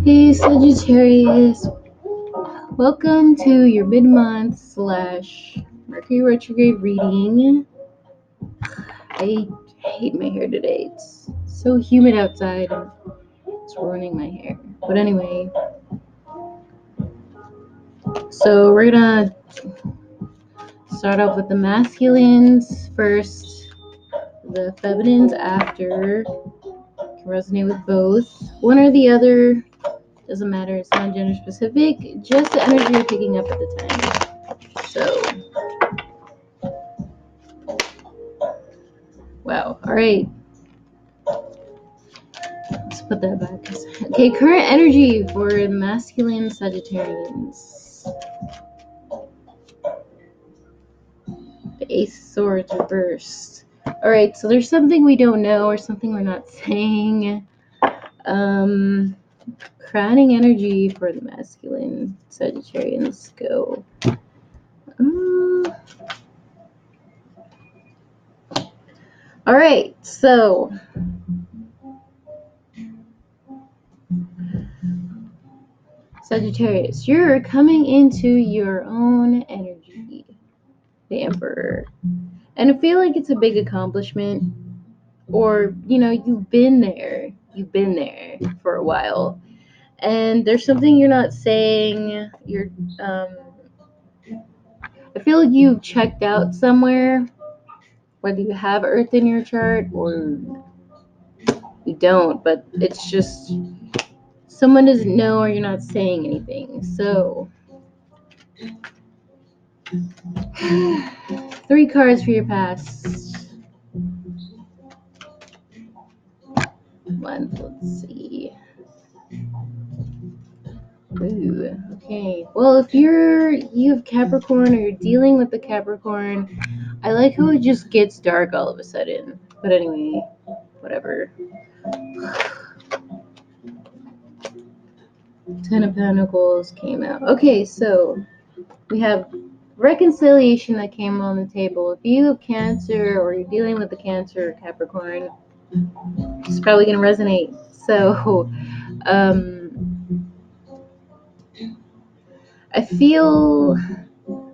Hey Sagittarius, welcome to your mid-month / Mercury retrograde reading. I hate my hair today. It's so humid outside and it's ruining my hair. But anyway, so we're gonna start off with the masculines first, the feminines after. Can resonate with both. One or the other, doesn't matter. It's not gender specific, just the energy you're picking up at the time. So, wow. All right. Let's put that back. Okay, current energy for masculine Sagittarians. The Ace of Swords reversed. All right, so there's something we don't know or something we're not saying. Crowning energy for the masculine Sagittarians. Go. All right, so Sagittarius, you're coming into your own energy, the Emperor. And I feel like it's a big accomplishment, or, you've been there for a while. And there's something you're not saying. I feel like you've checked out somewhere, whether you have Earth in your chart or you don't, but it's just someone doesn't know or you're not saying anything. So 3 cards for your past month. Let's see. Ooh, okay. Well, if you have Capricorn or you're dealing with the Capricorn, I like how it just gets dark all of a sudden. But anyway, whatever. 10 of Pentacles came out. Okay, so we have reconciliation that came on the table. If you have Cancer or you're dealing with the Cancer or Capricorn, it's probably going to resonate. So, I feel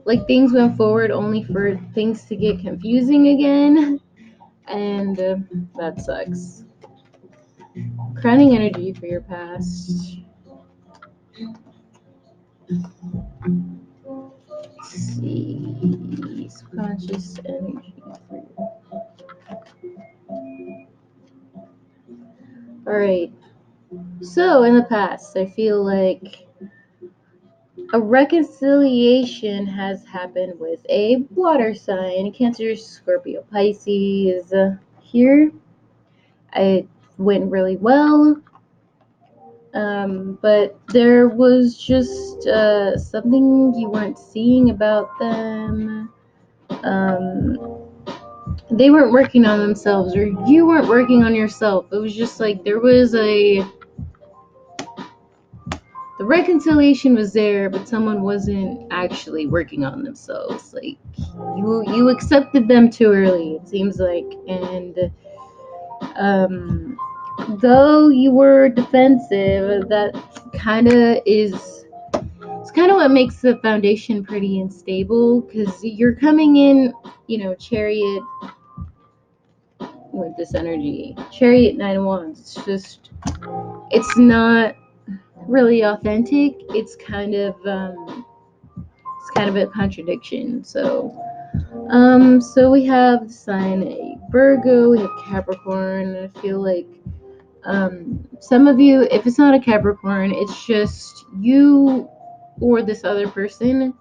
like things went forward only for things to get confusing again, and that sucks. Crowning energy for your past. Let's see. Subconscious energy for you. Alright. So, in the past, I feel like a reconciliation has happened with a water sign, Cancer, Scorpio, Pisces. Here, it went really well. But there was just something you weren't seeing about them. They weren't working on themselves, or you weren't working on yourself. It was just like there was the reconciliation was there, but someone wasn't actually working on themselves. Like you accepted them too early, it seems like, and though you were defensive, that kind of is. It's kind of what makes the foundation pretty unstable, because you're coming in, Chariot with this energy. Chariot, 9 of Wands. It's not really authentic. It's kind of a contradiction. So we have the sign a Virgo, we have Capricorn. I feel like some of you, if it's not a Capricorn, it's just you or this other person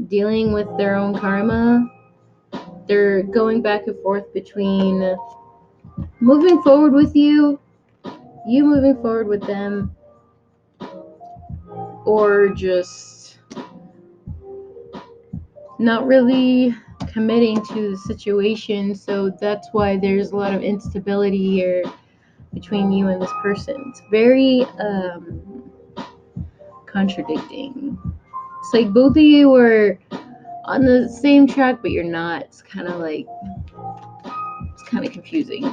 dealing with their own karma. They're going back and forth between moving forward with you moving forward with them, or just not really committing to the situation. So that's why there's a lot of instability here between you and this person. It's very contradicting. It's like both of you were on the same track, but you're not. It's kind of confusing.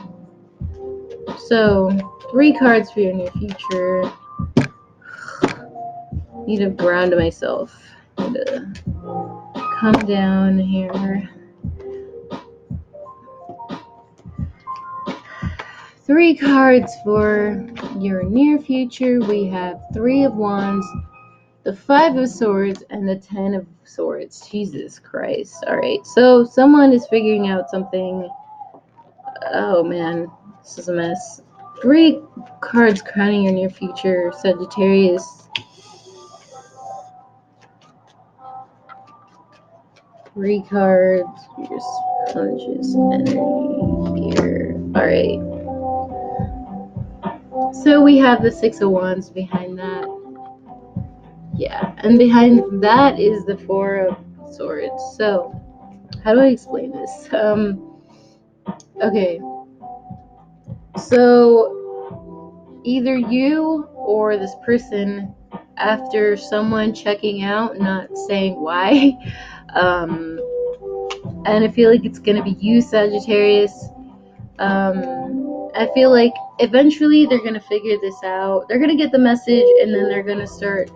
So 3 cards for your near future. Need to ground myself. Need to come down here. 3 cards for your near future. We have 3 of Wands, the 5 of Swords, and the 10 of Swords. Jesus Christ. Alright, so someone is figuring out something. Oh man, this is a mess. 3 cards crowning your near future, Sagittarius. 3 cards. Here's conscious energy here. Alright. So we have the 6 of Wands behind that. Yeah, and behind that is the 4 of Swords. So, how do I explain this? Okay. So, either you or this person, after someone checking out, not saying why, and I feel like it's gonna be you, Sagittarius. I feel like eventually they're gonna figure this out. They're gonna get the message, and then they're gonna start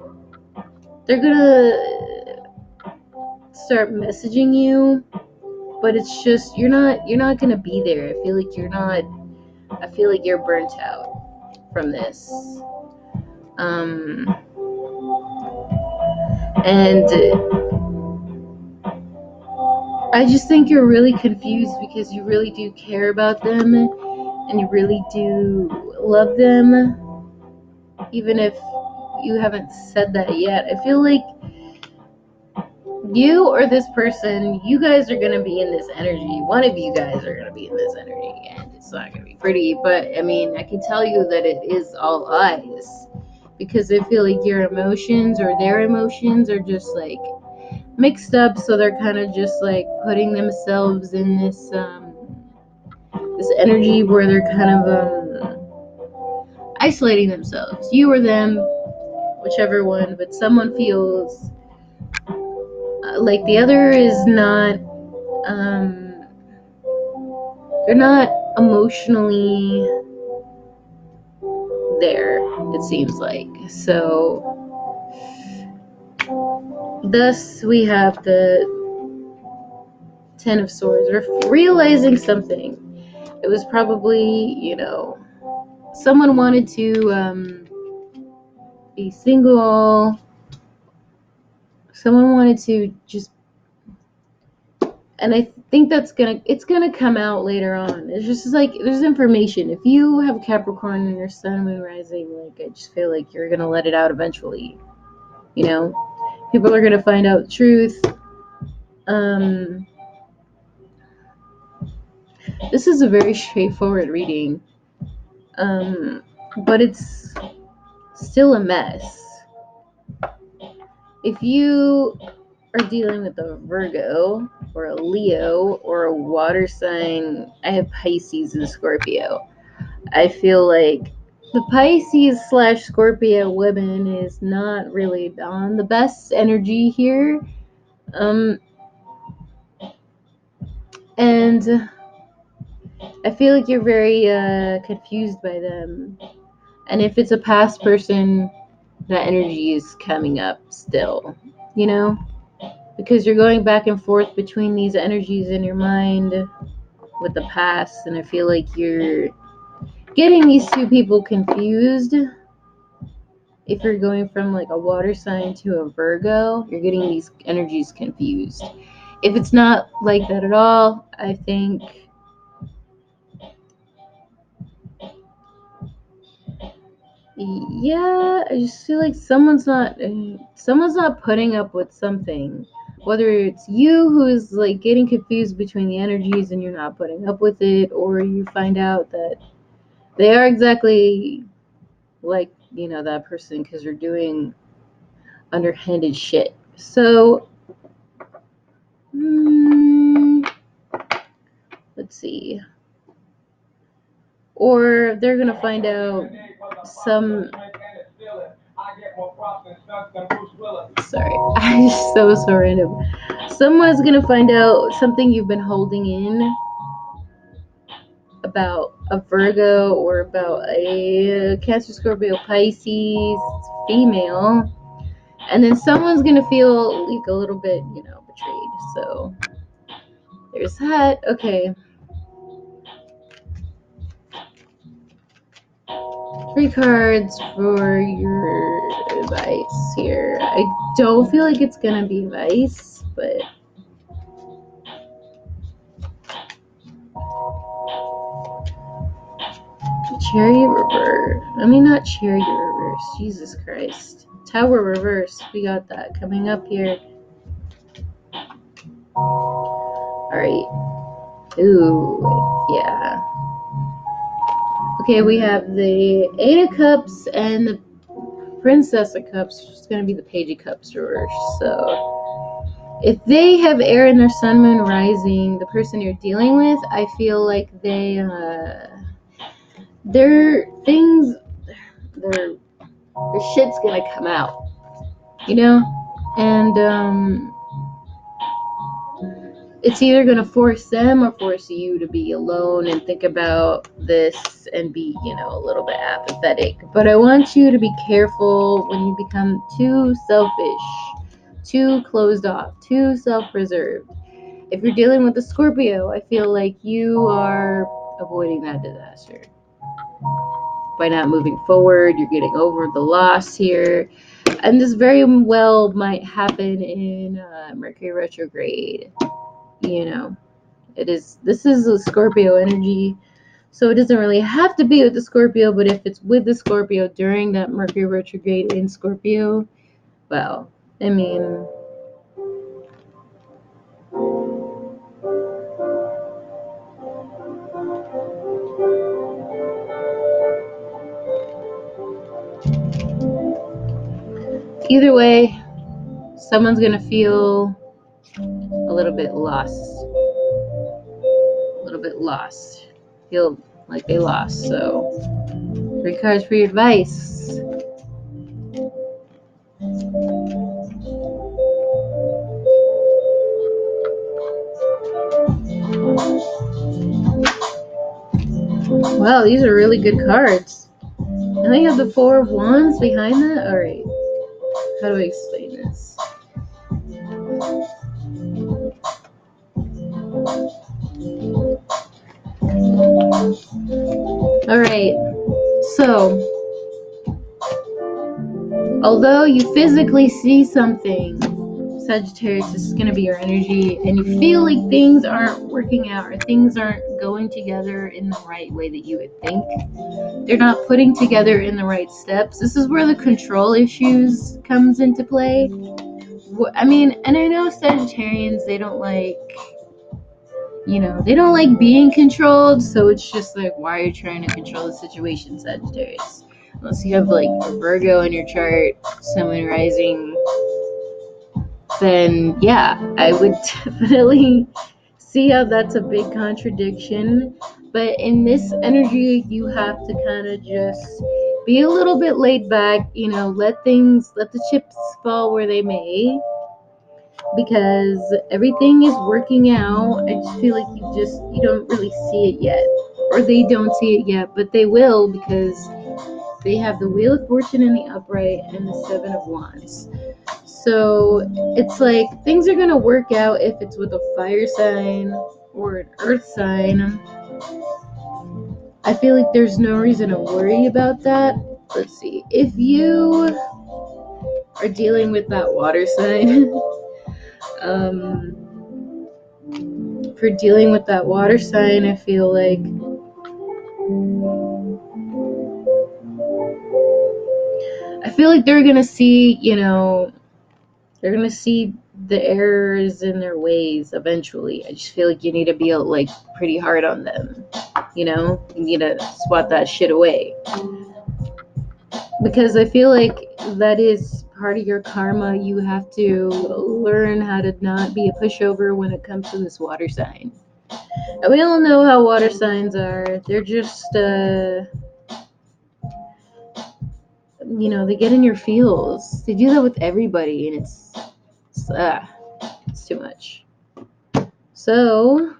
messaging you, but it's just you're not gonna be there. I feel like you're burnt out from this. And I just think you're really confused because you really do care about them and you really do love them, even if you haven't said that yet. I feel like you or this person, you guys are going to be in this energy. One of you guys are going to be in this energy, and it's not going to be pretty, but I mean, I can tell you that it is all eyes, because I feel like your emotions or their emotions are just like mixed up, so they're kind of just like putting themselves in this this energy where they're kind of isolating themselves, you or them, whichever one, but someone feels like the other is not they're not emotionally there, it seems like. So thus we have the 10 of Swords. We're realizing something. It was probably, someone wanted to be single. Someone wanted to just, and I think it's gonna come out later on. It's just like there's information. If you have Capricorn in your Sun, Moon, Rising, like I just feel like you're gonna let it out eventually. People are gonna find out the truth. This is a very straightforward reading, but it's still a mess. If you are dealing with a Virgo or a Leo or a water sign, I have Pisces and Scorpio. I feel like the Pisces / Scorpio woman is not really on the best energy here. And I feel like you're very confused by them. And if it's a past person, that energy is coming up still, because you're going back and forth between these energies in your mind with the past. And I feel like you're getting these 2 people confused. If you're going from like a water sign to a Virgo, you're getting these energies confused. If it's not like that at all, I think I just feel like someone's not putting up with something. Whether it's you who is like getting confused between the energies and you're not putting up with it, or you find out that they are exactly like, that person because they're doing underhanded shit. So, let's see. Or they're gonna find out some. Sorry, I'm so random. Someone's gonna find out something you've been holding in about a Virgo or about a Cancer, Scorpio, Pisces female, And then someone's gonna feel like a little bit, betrayed. So there's that. Okay. 3 cards for your advice here. I don't feel like it's gonna be advice, but Chariot reverse. I mean, not Chariot reverse. Jesus Christ. Tower reverse. We got that coming up here. Alright. Ooh, yeah. Okay, we have the 8 of Cups and the Princess of Cups, which is going to be the Page of Cups reverse. So, if they have air in their sun, moon, rising, the person you're dealing with, I feel like their things, their shit's gonna come out, and it's either gonna force them or force you to be alone and think about this and be, a little bit apathetic. But I want you to be careful when you become too selfish, too closed off, too self-preserved. If you're dealing with a Scorpio, I feel like you are avoiding that disaster by not moving forward. You're getting over the loss here, and this very well might happen in Mercury retrograde. This is a Scorpio energy, so it doesn't really have to be with the Scorpio, but if it's with the Scorpio during that Mercury retrograde in Scorpio, well, I mean, either way, someone's gonna feel a little bit lost, feel like they lost. So 3 cards for your advice. Wow, these are really good cards. And they have the 4 of Wands behind that. All right, how do I explain this? All right, so although you physically see something, Sagittarius, this is going to be your energy, and you feel like things aren't working out or things aren't going together in the right way that you would think. They're not putting together in the right steps. This is where the control issues comes into play. I mean, and I know Sagittarians, they don't like being controlled, so it's just like, why are you trying to control the situation, Sagittarius? Unless you have like a Virgo in your chart, Sun, Moon, Rising, then yeah, I would definitely see how that's a big contradiction. But in this energy, you have to kind of just be a little bit laid back, let the chips fall where they may, because everything is working out. I just feel like you don't really see it yet, or they don't see it yet, but they will, because they have the Wheel of Fortune in the upright and the 7 of Wands. So it's like things are going to work out if it's with a fire sign or an earth sign. I feel like there's no reason to worry about that. Let's see. If you are dealing with that water sign, for dealing with that water sign, I feel like they're going to see, they're going to see the errors in their ways eventually. I just feel like you need to be like pretty hard on them. You need to swat that shit away. Because I feel like that is part of your karma. You have to learn how to not be a pushover when it comes to this water sign. And we all know how water signs are. They're just, they get in your feels. They do that with everybody, and it's too much. So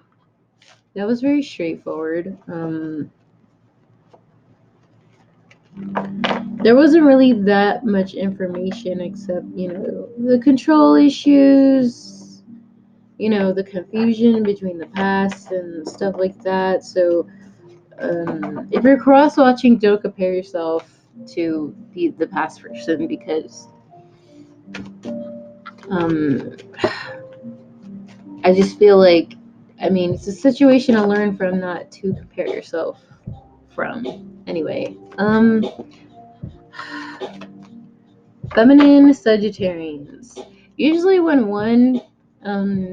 that was very straightforward. there wasn't really that much information except, the control issues, the confusion between the past and stuff like that. So, if you're cross watching, don't compare yourself to the past person because um, I just feel like, it's a situation to learn from, not to compare yourself from. Anyway, feminine Sagittarians. Usually, when one um,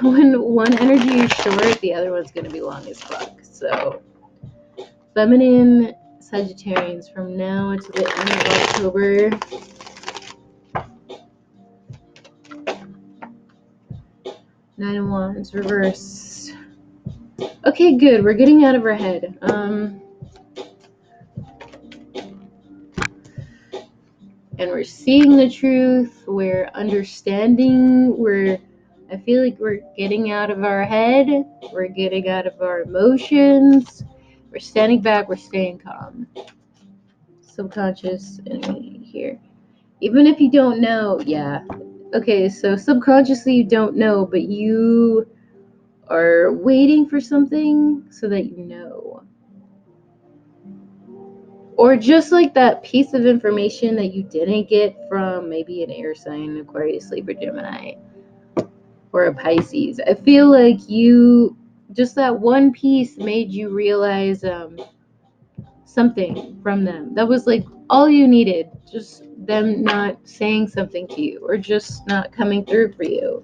when one energy is short, the other one's gonna be long as fuck. So, feminine Sagittarians from now until the end of October. Nine of Wands reversed. Okay, good. We're getting out of our head. And we're seeing the truth. We're understanding. I feel like we're getting out of our head. We're getting out of our emotions. We're standing back. We're staying calm. Subconscious energy here. Even if you don't know, yeah. Okay, so subconsciously you don't know, but you are waiting for something so that you know. Or just like that piece of information that you didn't get from maybe an air sign, Aquarius, Libra, Gemini, or a Pisces. I feel like just that one piece made you realize something from them. That was like all you needed. Just them not saying something to you, or just not coming through for you.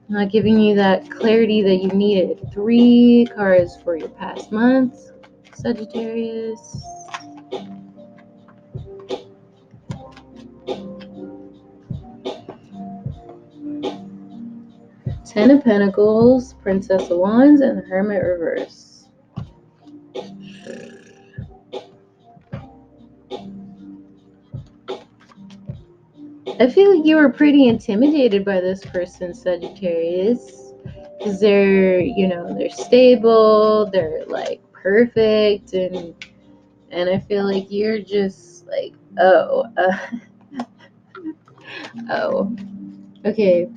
Not giving you that clarity that you needed. 3 cards for your past month, Sagittarius. Ten of Pentacles, Princess of Wands, and the Hermit reverse. I feel like you were pretty intimidated by this person, Sagittarius, because they're stable, they're like perfect, and I feel like you're just like, oh, okay.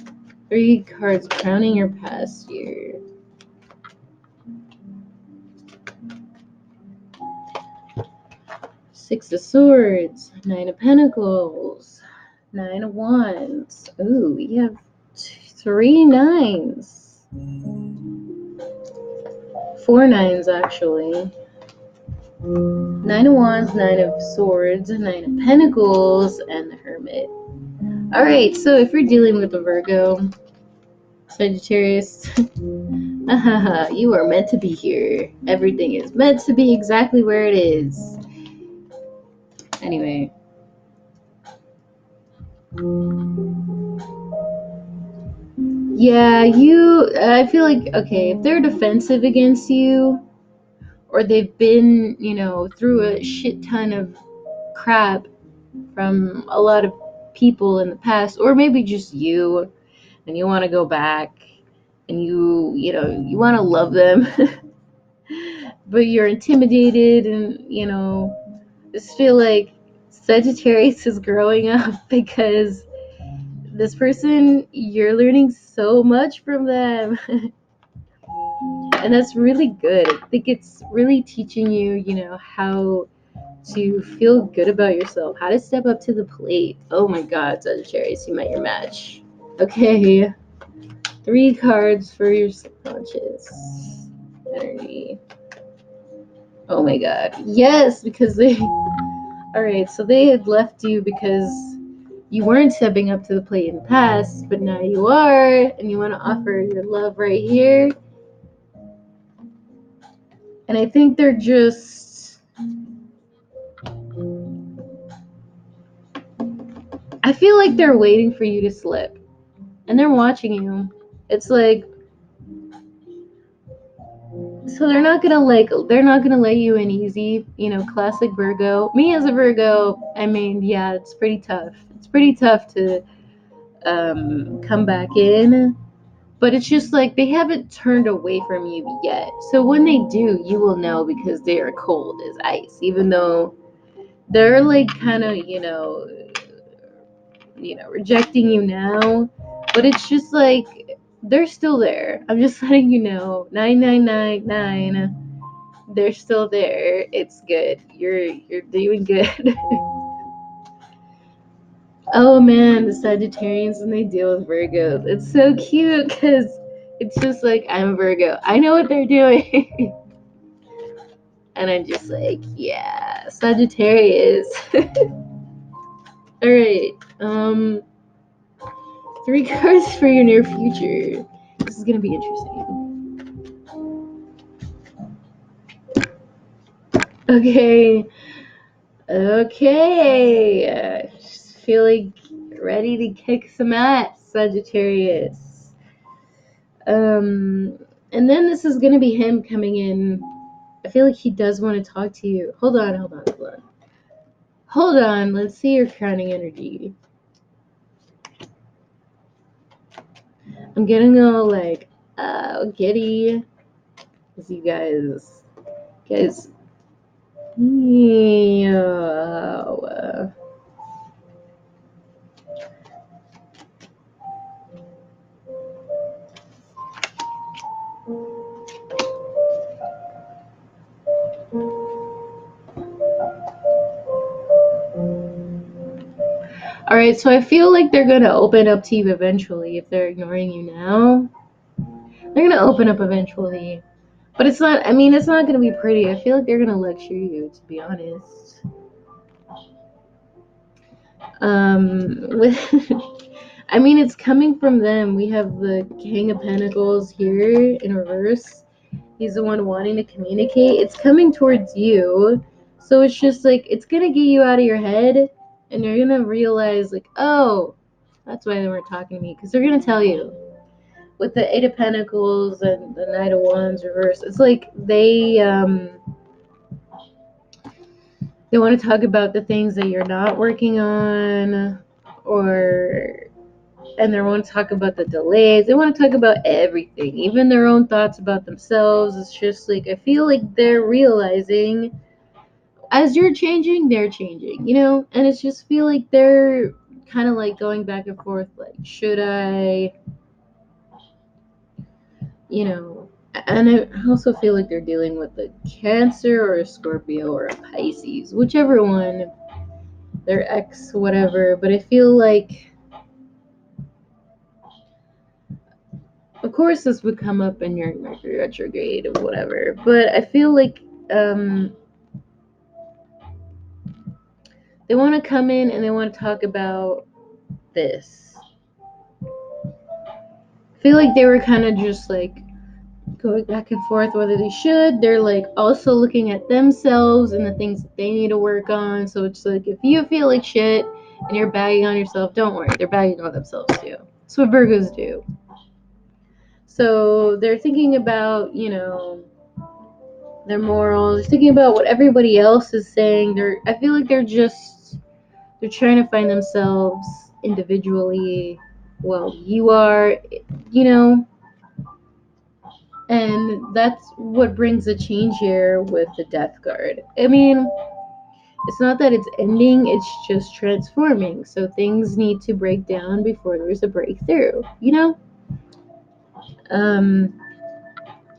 3 cards crowning your past year. Six of Swords, 9 of Pentacles, 9 of Wands. Ooh, we have 3 nines. 4 nines, actually. 9 of Wands, 9 of Swords, 9 of Pentacles, and the Hermit. Alright, so if you're dealing with a Virgo, Sagittarius, you are meant to be here. Everything is meant to be exactly where it is. Anyway. Yeah, I feel like, okay, if they're defensive against you, or they've been, through a shit ton of crap from a lot of people in the past, or maybe just you, and you want to go back, and you want to love them, but you're intimidated, and, just feel like Sagittarius is growing up because this person, you're learning so much from them. And that's really good. I think it's really teaching you, how to feel good about yourself, how to step up to the plate. Oh my God, Sagittarius, you met your match. Okay, 3 cards for your subconscious energy. Oh my God, yes, because all right, so they had left you because you weren't stepping up to the plate in the past, but now you are, and you want to offer your love right here. And I think they're just, I feel like they're waiting for you to slip, and they're watching you. It's like, so they're not gonna let you in easy. Classic Virgo. Me as a Virgo, yeah, it's pretty tough. It's pretty tough to come back in, but it's just like they haven't turned away from you yet. So when they do, you will know because they are cold as ice, even though they're like kind of, rejecting you now, but it's just like they're still there. I'm just letting you know. 9999, they're still there. It's good. You're doing good. Oh man, the Sagittarians when they deal with Virgos. It's so cute because it's just like I'm a Virgo. I know what they're doing. And I'm just like, yeah, Sagittarius. Alright. 3 cards for your near future. This is gonna be interesting. Okay. Okay. Just feeling ready to kick some ass, Sagittarius. And then this is gonna be him coming in. I feel like he does want to talk to you. Hold on. Hold on, let's see your crowning energy. I'm getting all like, giddy. As you guys. Yeah. Alright, so I feel like they're gonna open up to you eventually if they're ignoring you now. They're gonna open up eventually. But it's not gonna be pretty. I feel like they're gonna lecture you, to be honest. With it's coming from them. We have the King of Pentacles here in reverse. He's the one wanting to communicate. It's coming towards you. So it's just like, it's going to get you out of your head. And you're going to realize, like, oh, that's why they weren't talking to me. Because they're going to tell you. With the Eight of Pentacles and the Knight of Wands reverse, it's like they want to talk about the things that you're not working on. And they want to talk about the delays. They want to talk about everything, even their own thoughts about themselves. It's just like, I feel like they're realizing as you're changing, they're changing, and it's just feel like they're kind of like going back and forth, like, should I, and I also feel like they're dealing with a Cancer or a Scorpio or a Pisces, whichever one, their ex, whatever. But I feel like, of course, this would come up in your Mercury retrograde or whatever, but I feel like they want to come in and they want to talk about this. I feel like they were kind of just like going back and forth whether they should. They're like also looking at themselves and the things that they need to work on. So it's like, if you feel like shit and you're bagging on yourself, don't worry, they're bagging on themselves too. That's what Virgos do. So they're thinking about, their morals. They're thinking about what everybody else is saying. I feel like they're trying to find themselves individually. Well, you are, and that's what brings a change here with the Death card. It's not that it's ending, it's just transforming. So things need to break down before there's a breakthrough,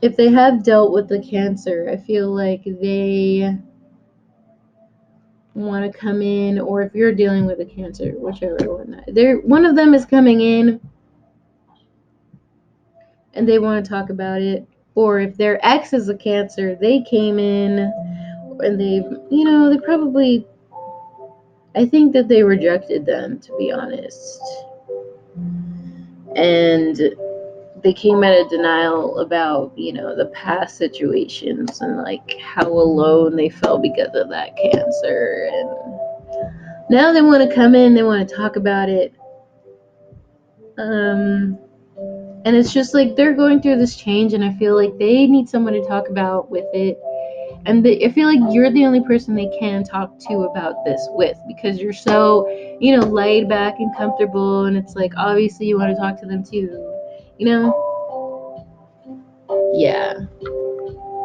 If they have dealt with the Cancer, I feel like they want to come in, or if you're dealing with a Cancer, whichever one, one of them is coming in and they want to talk about it. Or if their ex is a Cancer, they came in and they probably, I think that they rejected them, to be honest. And they came at a denial about, the past situations and like how alone they felt because of that Cancer. And now they want to come in, they want to talk about it. And it's just like they're going through this change, and I feel like they need someone to talk about with it. And I feel like you're the only person they can talk to about this with, because you're so, laid back and comfortable. And it's like, obviously you want to talk to them too, Yeah.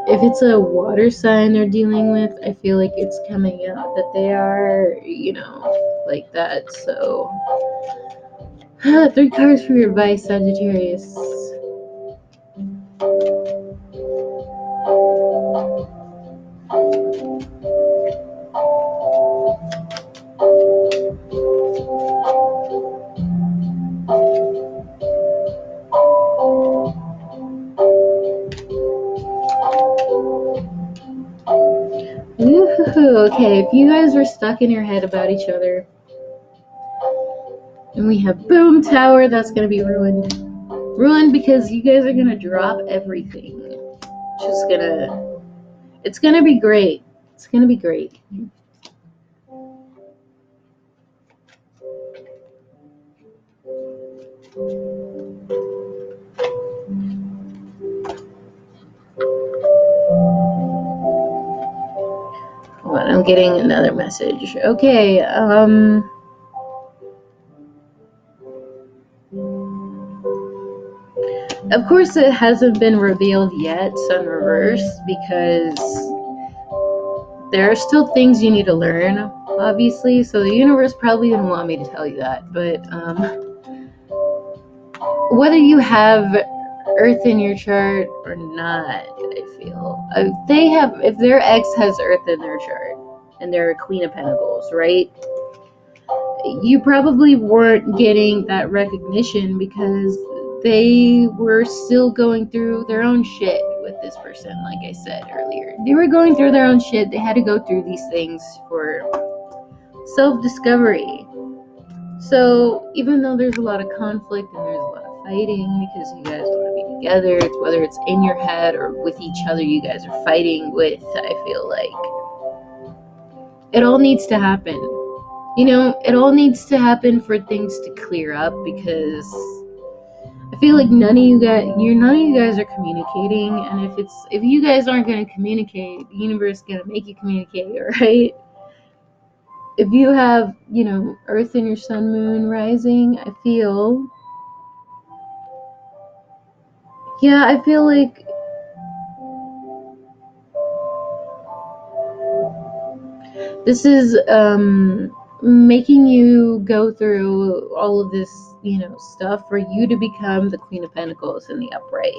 if it's a water sign they're dealing with, I feel like it's coming out that they are, like that. So, 3 cards for your advice, Sagittarius. Woohoo! Okay, if you guys were stuck in your head about each other, and we have boom tower, that's gonna be ruined. Ruined because you guys are gonna drop everything. It's gonna be great. It's gonna be great. Hold on, I'm getting another message. Okay, of course it hasn't been revealed yet, Sun Reverse, because there are still things you need to learn, obviously, so the universe probably didn't want me to tell you that, but whether you have Earth in your chart or not, I feel if their ex has Earth in their chart and they're a Queen of Pentacles, right? You probably weren't getting that recognition because they were still going through their own shit with this person. Like I said earlier, they were going through their own shit. They had to go through these things for self-discovery. So even though there's a lot of conflict and there's a lot of fighting because you guys want to be together, whether it's in your head or with each other, you guys are fighting with, I feel like it all needs to happen. It all needs to happen for things to clear up, because I feel like none of you guys are communicating, and if you guys aren't going to communicate, the universe is going to make you communicate, right? If you have, Earth in your sun, moon, rising, I feel like this is making you go through all of this, stuff for you to become the Queen of Pentacles in the upright,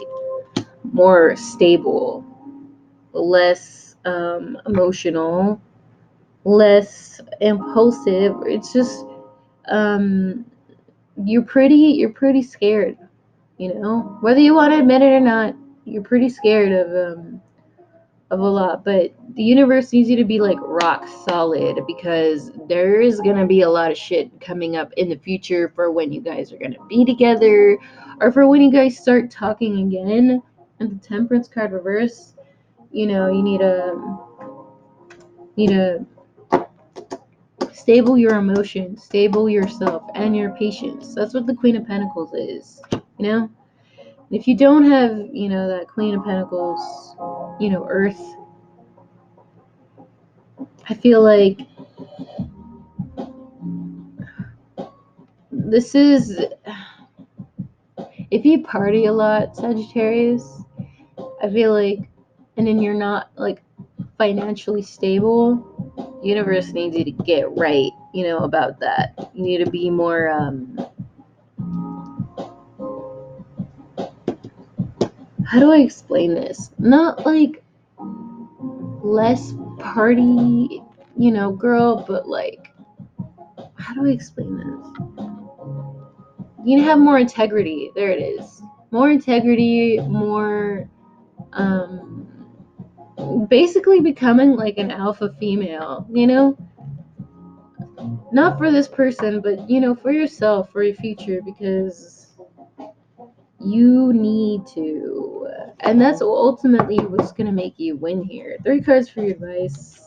more stable, less emotional, less impulsive. It's just you're pretty scared, whether you want to admit it or not. You're pretty scared of a lot, but the universe needs you to be like rock solid, because there is gonna be a lot of shit coming up in the future for when you guys are gonna be together, or for when you guys start talking again. And the Temperance card reverse, you need to stable your emotions, stable yourself and your patience. That's what the Queen of Pentacles is, if you don't have, that Queen of Pentacles, Earth, I feel like this is, if you party a lot, Sagittarius, I feel like, and then you're not like financially stable, universe needs you to get right, about that. You need to be more, how do I explain this? Not like less party, girl, but like, how do I explain this? You need to have more integrity. There it is. More integrity, more, basically becoming like an alpha female, Not for this person, but, for yourself, for your future, because you need to. And that's ultimately what's going to make you win here. 3 cards for your advice.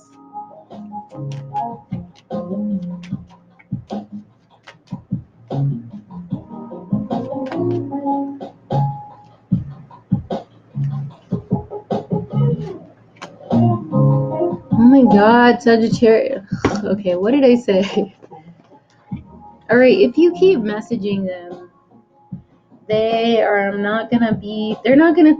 Oh my god, Sagittarius. Okay, what did I say? Alright, if you keep messaging them they're not gonna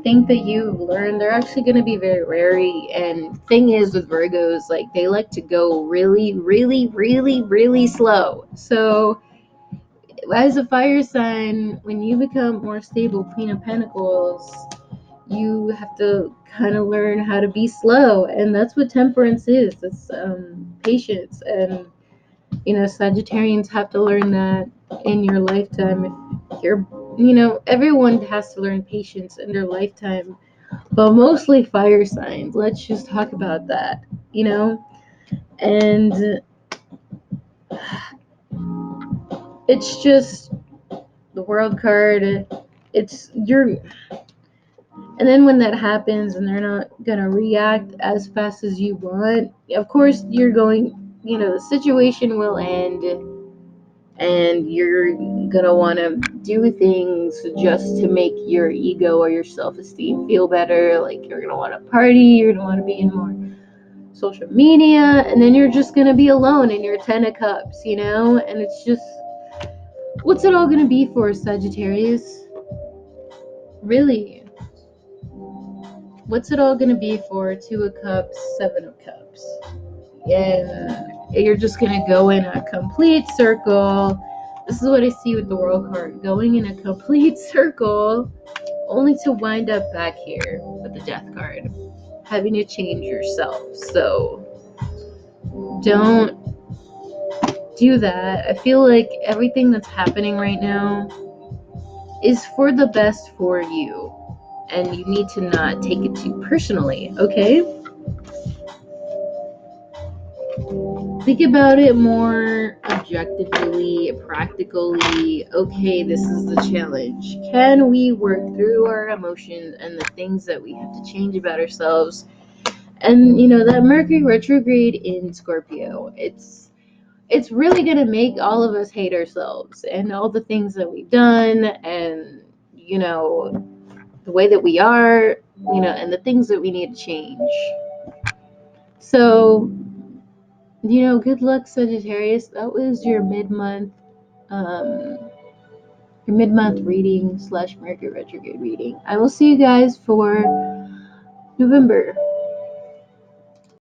think that you've learned. They're actually gonna be very wary. And thing is with Virgos, like they like to go really, really, really, really slow. So as a fire sign, when you become more stable, Queen of Pentacles, you have to kind of learn how to be slow, and that's what temperance is. It's patience, and Sagittarians have to learn that in your lifetime. If you're, everyone has to learn patience in their lifetime, but mostly fire signs. Let's just talk about that, and it's just the world card. It's you're And then when that happens and they're not going to react as fast as you want, of course the situation will end, and you're going to want to do things just to make your ego or your self-esteem feel better. Like you're going to want to party, you're going to want to be in more social media, and then you're just going to be alone in your 10 of cups, and it's just, what's it all going to be for, Sagittarius? Really? What's it all gonna be for? Two of Cups, Seven of Cups. And you're just gonna go in a complete circle. This is what I see with the World card. Going in a complete circle, only to wind up back here with the Death card. Having to change yourself. So don't do that. I feel like everything that's happening right now is for the best for you. And you need to not take it too personally, okay? Think about it more objectively, practically. Okay, this is the challenge. Can we work through our emotions and the things that we have to change about ourselves? And that Mercury retrograde in Scorpio, it's really gonna make all of us hate ourselves and all the things that we've done, and the way that we are, and the things that we need to change. So good luck, Sagittarius. That was um, your mid-month reading / Mercury retrograde reading. I will see you guys for November.